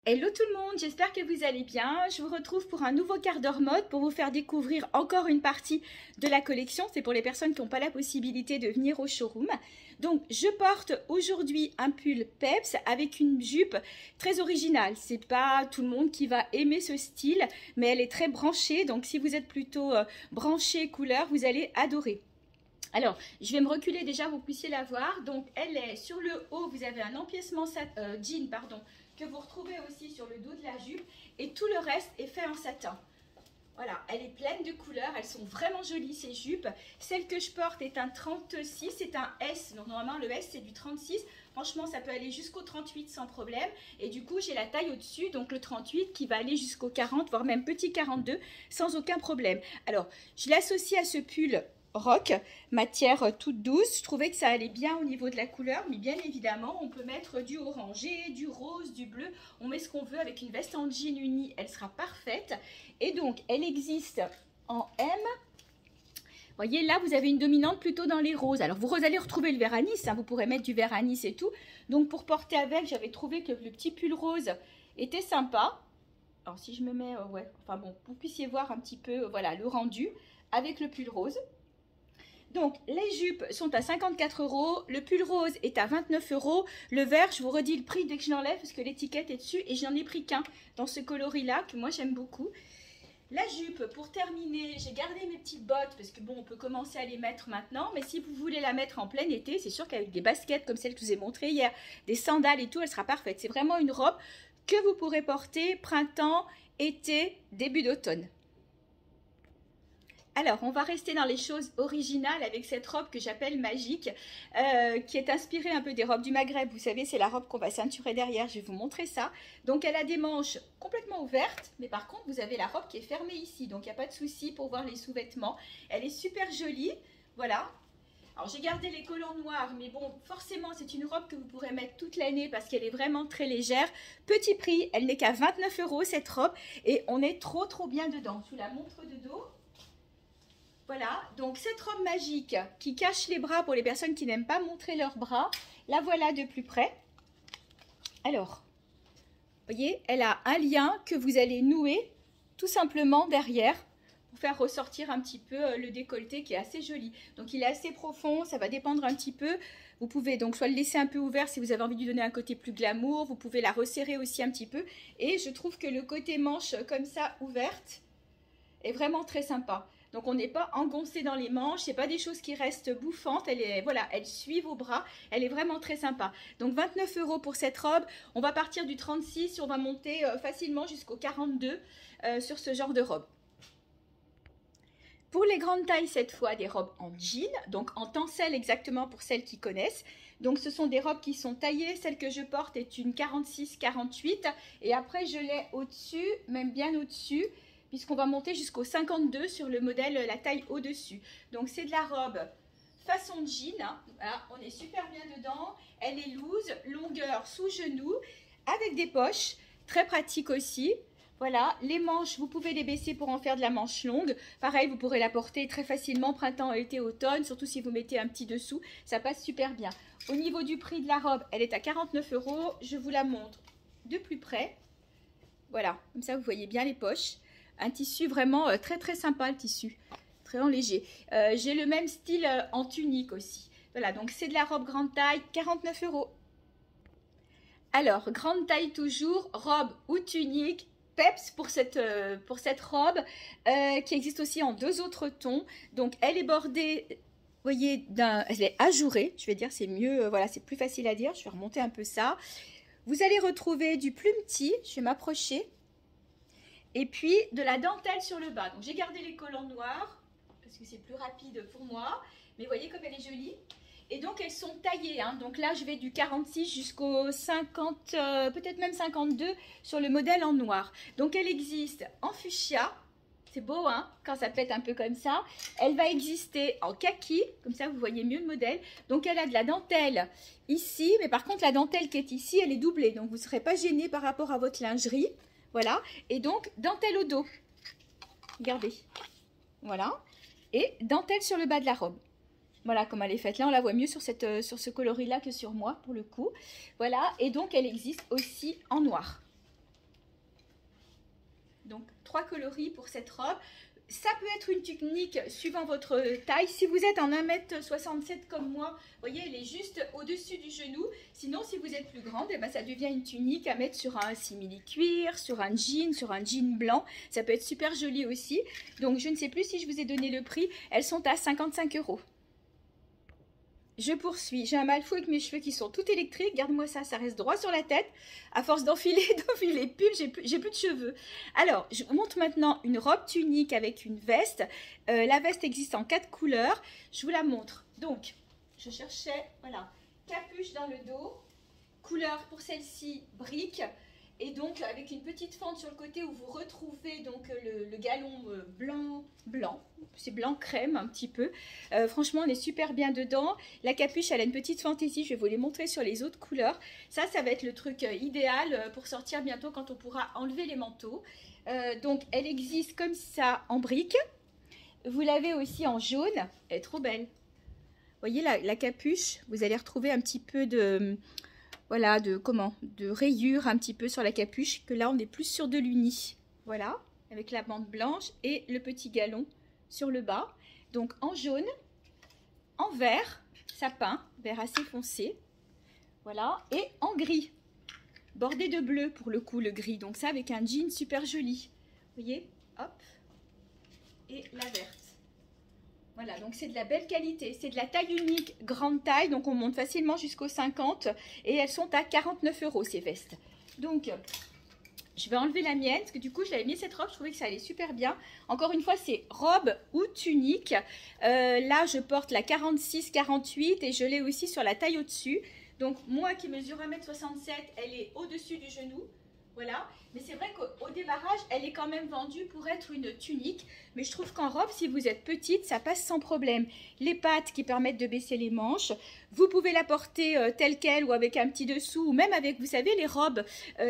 Hello tout le monde, j'espère que vous allez bien. Je vous retrouve pour un nouveau quart d'heure mode pour vous faire découvrir encore une partie de la collection. C'est pour les personnes qui n'ont pas la possibilité de venir au showroom. Donc je porte aujourd'hui un pull Peps avec une jupe très originale. C'est pas tout le monde qui va aimer ce style, mais elle est très branchée. Donc si vous êtes plutôt branché couleur, vous allez adorer. Alors, je vais me reculer déjà, vous puissiez la voir. Donc, elle est sur le haut, vous avez un empiècement jean, pardon, que vous retrouvez aussi sur le dos de la jupe. Et tout le reste est fait en satin. Voilà, elle est pleine de couleurs, elles sont vraiment jolies ces jupes. Celle que je porte est un 36, c'est un S. Donc, normalement, le S, c'est du 36. Franchement, ça peut aller jusqu'au 38 sans problème. Et du coup, j'ai la taille au-dessus, donc le 38 qui va aller jusqu'au 40, voire même petit 42, sans aucun problème. Alors, je l'associe à ce pull rock, matière toute douce. Je trouvais que ça allait bien au niveau de la couleur, mais bien évidemment, on peut mettre du orangé, du rose, du bleu. On met ce qu'on veut avec une veste en jean unie, elle sera parfaite. Et donc, elle existe en M. Vous voyez, là, vous avez une dominante plutôt dans les roses. Alors, vous allez retrouver le vert anis, hein, vous pourrez mettre du vert anis et tout. Donc, pour porter avec, j'avais trouvé que le petit pull rose était sympa. Alors, si je me mets, ouais, enfin bon, vous puissiez voir un petit peu, voilà, le rendu avec le pull rose. Donc, les jupes sont à 54 €, le pull rose est à 29 €, le vert, je vous redis le prix dès que je l'enlève parce que l'étiquette est dessus et j'en ai pris qu'un dans ce coloris-là que moi j'aime beaucoup. La jupe, pour terminer, j'ai gardé mes petites bottes parce que bon, on peut commencer à les mettre maintenant, mais si vous voulez la mettre en plein été, c'est sûr qu'avec des baskets comme celle que je vous ai montrée hier, des sandales et tout, elle sera parfaite. C'est vraiment une robe que vous pourrez porter printemps, été, début d'automne. Alors, on va rester dans les choses originales avec cette robe que j'appelle magique, qui est inspirée un peu des robes du Maghreb. Vous savez, c'est la robe qu'on va ceinturer derrière. Je vais vous montrer ça. Donc, elle a des manches complètement ouvertes, mais par contre, vous avez la robe qui est fermée ici. Donc, il n'y a pas de souci pour voir les sous-vêtements. Elle est super jolie. Voilà. Alors, j'ai gardé les collants noirs, mais bon, forcément, c'est une robe que vous pourrez mettre toute l'année parce qu'elle est vraiment très légère. Petit prix, elle n'est qu'à 29 € cette robe et on est trop bien dedans. Je vous la montre de dos. Voilà, donc cette robe magique qui cache les bras pour les personnes qui n'aiment pas montrer leurs bras, la voilà de plus près. Alors, vous voyez, elle a un lien que vous allez nouer tout simplement derrière pour faire ressortir un petit peu le décolleté qui est assez joli. Donc il est assez profond, ça va dépendre un petit peu. Vous pouvez donc soit le laisser un peu ouvert si vous avez envie de lui donner un côté plus glamour, vous pouvez la resserrer aussi un petit peu. Et je trouve que le côté manche comme ça ouverte est vraiment très sympa. Donc on n'est pas engoncé dans les manches, c'est pas des choses qui restent bouffantes, voilà, elle suit vos bras, elle est vraiment très sympa. Donc 29 € pour cette robe, on va partir du 36 et on va monter facilement jusqu'au 42 sur ce genre de robe. Pour les grandes tailles, cette fois, des robes en jean, donc en tencel exactement pour celles qui connaissent. Donc ce sont des robes qui sont taillées, celle que je porte est une 46-48 et après je l'ai au-dessus, même bien au-dessus, puisqu'on va monter jusqu'au 52 sur le modèle, la taille au-dessus. Donc c'est de la robe façon jean, hein. Voilà, on est super bien dedans, elle est loose, longueur sous genou, avec des poches, très pratique aussi. Voilà, les manches, vous pouvez les baisser pour en faire de la manche longue. Pareil, vous pourrez la porter très facilement printemps, été, automne, surtout si vous mettez un petit dessous, ça passe super bien. Au niveau du prix de la robe, elle est à 49 €, je vous la montre de plus près. Voilà, comme ça vous voyez bien les poches. Un tissu vraiment très sympa, le tissu, très en léger. J'ai le même style en tunique aussi. Voilà, donc c'est de la robe grande taille, 49 €. Alors, grande taille toujours, robe ou tunique, peps pour cette robe qui existe aussi en deux autres tons. Donc, elle est bordée, vous voyez, elle est ajourée, je vais dire, c'est mieux, voilà, c'est plus facile à dire. Je vais remonter un peu ça. Vous allez retrouver du plumetis, je vais m'approcher. Et puis de la dentelle sur le bas. Donc j'ai gardé les collants noirs parce que c'est plus rapide pour moi. Mais vous voyez comme elle est jolie. Et donc elles sont taillées. Hein. Donc là je vais du 46 jusqu'au 50, peut-être même 52 sur le modèle en noir. Donc elle existe en fuchsia. C'est beau hein, quand ça pète un peu comme ça. Elle va exister en kaki. Comme ça vous voyez mieux le modèle. Donc elle a de la dentelle ici. Mais par contre la dentelle qui est ici elle est doublée. Donc vous ne serez pas gêné par rapport à votre lingerie. Voilà, et donc dentelle au dos. Regardez. Voilà. Et dentelle sur le bas de la robe. Voilà comme elle est faite. Là, on la voit mieux sur ce coloris-là que sur moi, pour le coup. Voilà, et donc elle existe aussi en noir. Donc 3 coloris pour cette robe. Ça peut être une tunique suivant votre taille. Si vous êtes en 1m67 comme moi, vous voyez, elle est juste au-dessus du genou. Sinon, si vous êtes plus grande, eh ben, ça devient une tunique à mettre sur un simili-cuir, sur un jean blanc. Ça peut être super joli aussi. Donc, je ne sais plus si je vous ai donné le prix. Elles sont à 55 €. Je poursuis. J'ai un mal fou avec mes cheveux qui sont tout électriques. Garde-moi ça, ça reste droit sur la tête. À force d'enfiler les pulls, j'ai plus de cheveux. Alors, je vous montre maintenant une robe tunique avec une veste. La veste existe en 4 couleurs. Je vous la montre. Donc, je cherchais, voilà, capuche dans le dos. Couleur pour celle-ci, brique. Et donc, avec une petite fente sur le côté où vous retrouvez donc le galon blanc. C'est blanc crème un petit peu. Franchement, on est super bien dedans. La capuche, elle a une petite fente ici. Je vais vous les montrer sur les autres couleurs. Ça va être le truc idéal pour sortir bientôt quand on pourra enlever les manteaux. Donc, elle existe comme ça en brique. Vous l'avez aussi en jaune. Elle est trop belle. Vous voyez la capuche, vous allez retrouver un petit peu de... Voilà, de rayures un petit peu sur la capuche, que là on est plus sur de l'uni. Voilà, avec la bande blanche et le petit galon sur le bas. Donc en jaune, en vert, sapin, vert assez foncé. Voilà, et en gris, bordé de bleu pour le coup, le gris. Donc ça avec un jean super joli. Vous voyez, hop, et la verte. Voilà, donc c'est de la belle qualité. C'est de la taille unique, grande taille. Donc on monte facilement jusqu'au 50. Et elles sont à 49 € ces vestes. Donc je vais enlever la mienne. Parce que du coup, je l'avais mis cette robe. Je trouvais que ça allait super bien. Encore une fois, c'est robe ou tunique. Là, je porte la 46-48. Et je l'ai aussi sur la taille au-dessus. Donc moi qui mesure 1m67, elle est au-dessus du genou. Voilà, mais c'est vrai qu'au démarrage, elle est quand même vendue pour être une tunique. Mais je trouve qu'en robe, si vous êtes petite, ça passe sans problème. Les pattes qui permettent de baisser les manches. Vous pouvez la porter telle qu'elle ou avec un petit dessous. Ou même avec, vous savez, les robes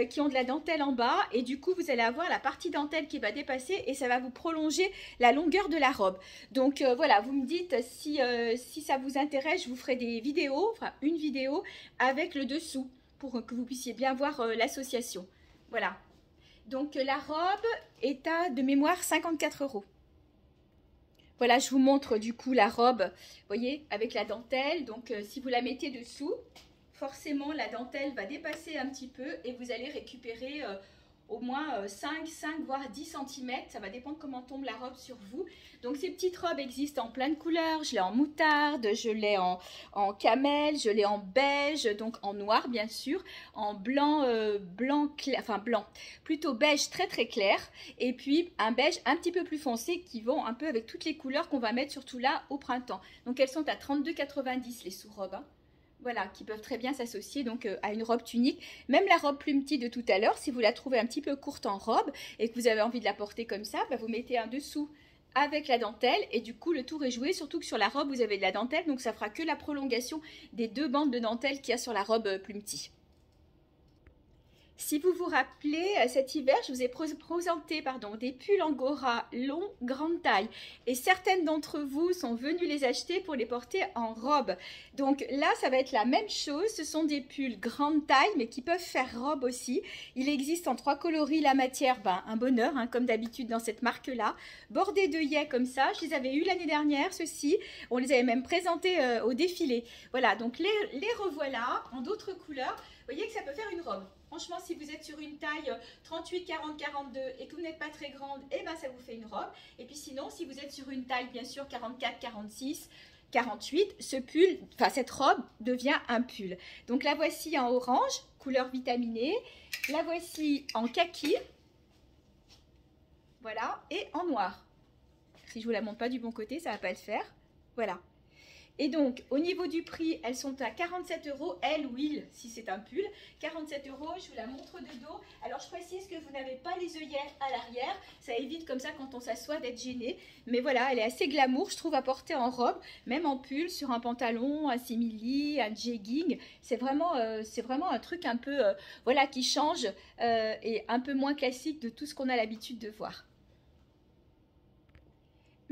qui ont de la dentelle en bas. Et du coup, vous allez avoir la partie dentelle qui va dépasser. Et ça va vous prolonger la longueur de la robe. Donc voilà, vous me dites si ça vous intéresse, je vous ferai des vidéos. Enfin, une vidéo avec le dessous. Pour que vous puissiez bien voir l'association. Voilà, donc la robe est à, de mémoire, 54 €. Voilà, je vous montre du coup la robe, vous voyez, avec la dentelle. Donc si vous la mettez dessous, forcément la dentelle va dépasser un petit peu et vous allez récupérer au moins 5 voire 10 cm. Ça va dépendre comment tombe la robe sur vous. Donc ces petites robes existent en plein de couleurs. Je l'ai en moutarde, je l'ai en camel, je l'ai en beige, donc en noir bien sûr, en blanc, clair, enfin blanc, plutôt beige très très clair. Et puis un beige un petit peu plus foncé qui vont un peu avec toutes les couleurs qu'on va mettre surtout là au printemps. Donc elles sont à 32,90 € les sous-robes. Hein. Voilà, qui peuvent très bien s'associer donc à une robe tunique. Même la robe plumetie de tout à l'heure, si vous la trouvez un petit peu courte en robe et que vous avez envie de la porter comme ça, bah vous mettez un dessous avec la dentelle et du coup le tour est joué. Surtout que sur la robe vous avez de la dentelle, donc ça fera que la prolongation des 2 bandes de dentelle qu'il y a sur la robe plumetie. Si vous vous rappelez, cet hiver, je vous ai présenté des pulls angora longs, grande taille. Et certaines d'entre vous sont venues les acheter pour les porter en robe. Donc là, ça va être la même chose. Ce sont des pulls grande taille, mais qui peuvent faire robe aussi. Il existe en 3 coloris la matière, un bonheur, hein, comme d'habitude dans cette marque-là. Bordés d'œillets comme ça. Je les avais eu l'année dernière, ceux-ci. On les avait même présentés au défilé. Voilà, donc les revoilà en d'autres couleurs. Vous voyez que ça peut faire une robe. Franchement, si vous êtes sur une taille 38, 40, 42 et que vous n'êtes pas très grande, eh ben ça vous fait une robe. Et puis sinon, si vous êtes sur une taille, bien sûr, 44, 46, 48, cette robe devient un pull. Donc la voici en orange, couleur vitaminée. La voici en kaki. Voilà, et en noir. Si je vous la montre pas du bon côté, ça va pas le faire. Voilà. Et donc, au niveau du prix, elles sont à 47 €, elle ou il, si c'est un pull. 47 €, je vous la montre de dos. Alors, je précise que vous n'avez pas les œillets à l'arrière. Ça évite comme ça, quand on s'assoit, d'être gêné. Mais voilà, elle est assez glamour, je trouve, à porter en robe. Même en pull, sur un pantalon, un simili, un jegging. C'est vraiment un truc un peu, voilà, qui change et un peu moins classique de tout ce qu'on a l'habitude de voir.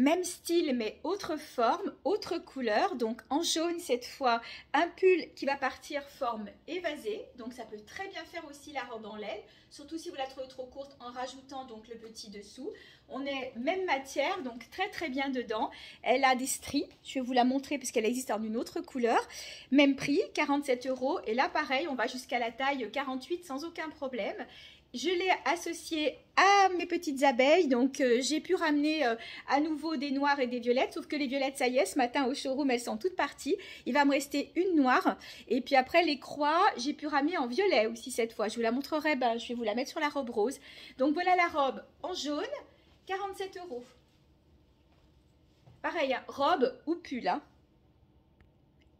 Même style mais autre forme, autre couleur, donc en jaune cette fois, un pull qui va partir forme évasée, donc ça peut très bien faire aussi la robe en laine, surtout si vous la trouvez trop courte en rajoutant donc le petit dessous. On est même matière, donc très bien dedans. Elle a des stries, je vais vous la montrer parce qu'elle existe en une autre couleur. Même prix, 47 €, et là pareil, on va jusqu'à la taille 48 sans aucun problème. Je l'ai associé à mes petites abeilles, donc j'ai pu ramener à nouveau des noirs et des violettes, sauf que les violettes, ça y est, ce matin au showroom, elles sont toutes parties. Il va me rester une noire, et puis après les croix, j'ai pu ramener en violet aussi cette fois. Je vous la montrerai, je vais vous la mettre sur la robe rose. Donc voilà la robe en jaune, 47 €. Pareil, hein, robe ou pull, hein.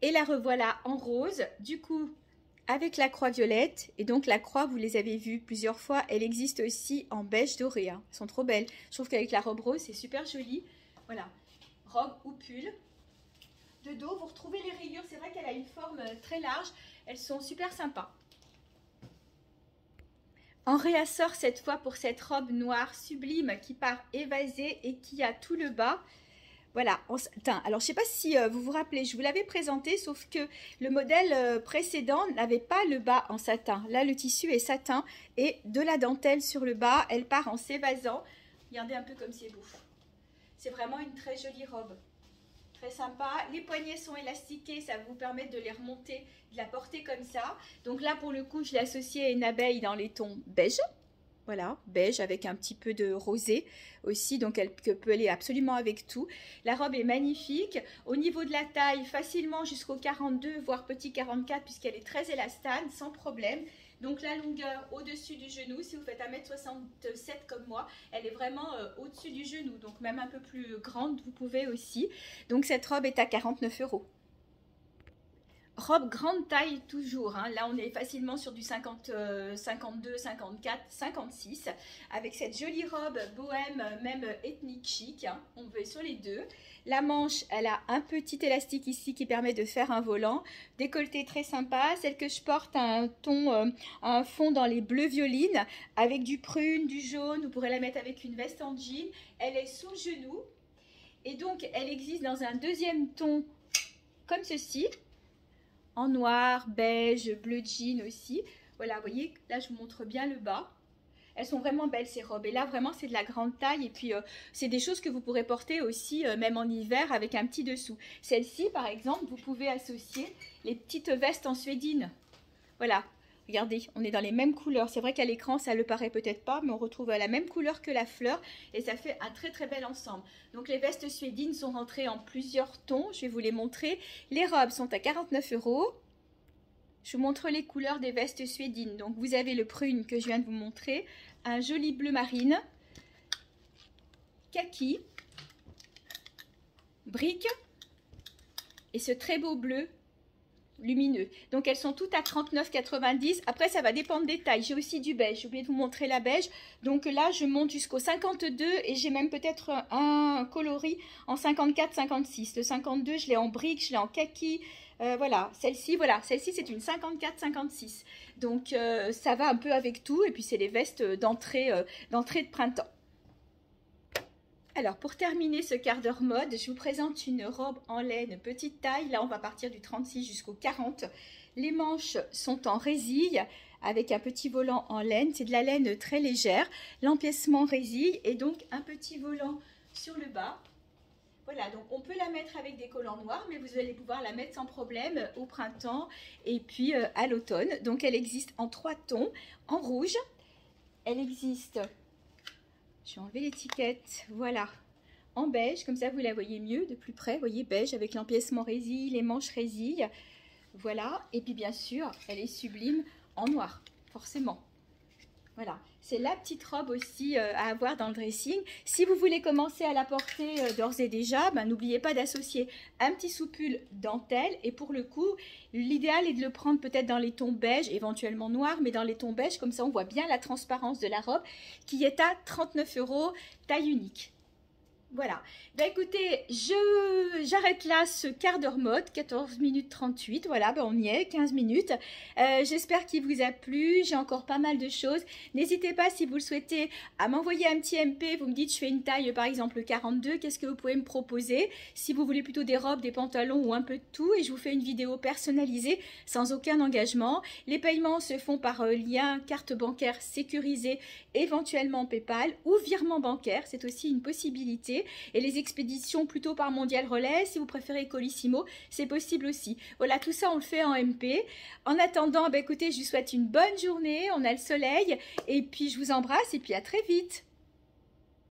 Et la revoilà en rose, du coup avec la croix violette, et donc la croix, vous les avez vues plusieurs fois, elle existe aussi en beige doré, hein. Elles sont trop belles. Je trouve qu'avec la robe rose, c'est super joli. Voilà, robe ou pull. De dos, vous retrouvez les rayures, c'est vrai qu'elle a une forme très large, elles sont super sympas. On réassort cette fois pour cette robe noire sublime qui part évasée et qui a tout le bas. Voilà, en satin. Alors, je ne sais pas si vous vous rappelez, je vous l'avais présenté, sauf que le modèle précédent n'avait pas le bas en satin. Là, le tissu est satin et de la dentelle sur le bas. Elle part en s'évasant. Regardez un peu comme c'est beau. C'est vraiment une très jolie robe. Très sympa. Les poignets sont élastiqués, ça va vous permettre de les remonter, de la porter comme ça. Donc là, pour le coup, je l'ai associée à une abeille dans les tons beige. Voilà, beige avec un petit peu de rosé aussi, donc elle peut aller absolument avec tout. La robe est magnifique. Au niveau de la taille, facilement jusqu'au 42, voire petit 44, puisqu'elle est très élastane, sans problème. Donc la longueur au-dessus du genou, si vous faites 1,67 m comme moi, elle est vraiment au-dessus du genou. Donc même un peu plus grande, vous pouvez aussi. Donc cette robe est à 49 €. Robe grande taille toujours, hein. Là on est facilement sur du 50, 52, 54, 56, avec cette jolie robe bohème, même ethnique chic, hein. On veut sur les deux. La manche, elle a un petit élastique ici qui permet de faire un volant. Décolleté très sympa. Celle que je porte a un ton, un fond dans les bleus violines, avec du prune, du jaune. Vous pourrez la mettre avec une veste en jean. Elle est sous le genou. Et donc elle existe dans un deuxième ton comme ceci, en noir, beige, bleu jean aussi. Voilà, vous voyez, là je vous montre bien le bas. Elles sont vraiment belles ces robes. Et là vraiment c'est de la grande taille. Et puis c'est des choses que vous pourrez porter aussi même en hiver avec un petit dessous. Celle-ci par exemple, vous pouvez associer les petites vestes en suédine. Voilà, regardez, on est dans les mêmes couleurs. C'est vrai qu'à l'écran ça le paraît peut-être pas, mais on retrouve la même couleur que la fleur. Et ça fait un très bel ensemble. Donc les vestes suédines sont rentrées en plusieurs tons. Je vais vous les montrer. Les robes sont à 49 €. Je vous montre les couleurs des vestes suédines. Donc vous avez le prune que je viens de vous montrer, un joli bleu marine, kaki, brique et ce très beau bleu lumineux. Donc elles sont toutes à 39,90 €. Après ça va dépendre des tailles. J'ai aussi du beige, j'ai oublié de vous montrer la beige. Donc là je monte jusqu'au 52 et j'ai même peut-être un coloris en 54-56. Le 52 je l'ai en brique, je l'ai en kaki. Voilà, celle-ci c'est une 54-56. Donc ça va un peu avec tout. Et puis c'est les vestes d'entrée de printemps. Alors pour terminer ce quart d'heure mode, je vous présente une robe en laine petite taille. Là on va partir du 36 jusqu'au 40. Les manches sont en résille avec un petit volant en laine. C'est de la laine très légère. L'empiècement résille et donc un petit volant sur le bas. Voilà, donc on peut la mettre avec des collants noirs, mais vous allez pouvoir la mettre sans problème au printemps et puis à l'automne. Donc elle existe en 3 tons, en rouge, elle existe, je vais enlever l'étiquette, voilà, en beige, comme ça vous la voyez mieux de plus près, vous voyez beige avec l'empiècement résille, les manches résille, voilà, et puis bien sûr elle est sublime en noir, forcément. Voilà, c'est la petite robe aussi à avoir dans le dressing. Si vous voulez commencer à la porter d'ores et déjà, n'oubliez pas d'associer un petit soupul dentelle. Et pour le coup, l'idéal est de le prendre peut-être dans les tons beige, éventuellement noir, mais dans les tons beige, comme ça on voit bien la transparence de la robe qui est à 39 €, taille unique. Voilà. Ben écoutez, j'arrête là ce quart d'heure mode, 14 minutes 38. Voilà, ben on y est, 15 minutes. J'espère qu'il vous a plu. J'ai encore pas mal de choses. N'hésitez pas, si vous le souhaitez, à m'envoyer un petit MP. Vous me dites, je fais une taille, par exemple, 42. Qu'est-ce que vous pouvez me proposer? Si vous voulez plutôt des robes, des pantalons ou un peu de tout. Et je vous fais une vidéo personnalisée sans aucun engagement. Les paiements se font par lien carte bancaire sécurisée, éventuellement PayPal ou virement bancaire. C'est aussi une possibilité. Et les expéditions plutôt par Mondial Relais, si vous préférez Colissimo, c'est possible aussi. Voilà, tout ça on le fait en MP. En attendant, bah écoutez, je vous souhaite une bonne journée, on a le soleil, et puis je vous embrasse, et puis à très vite.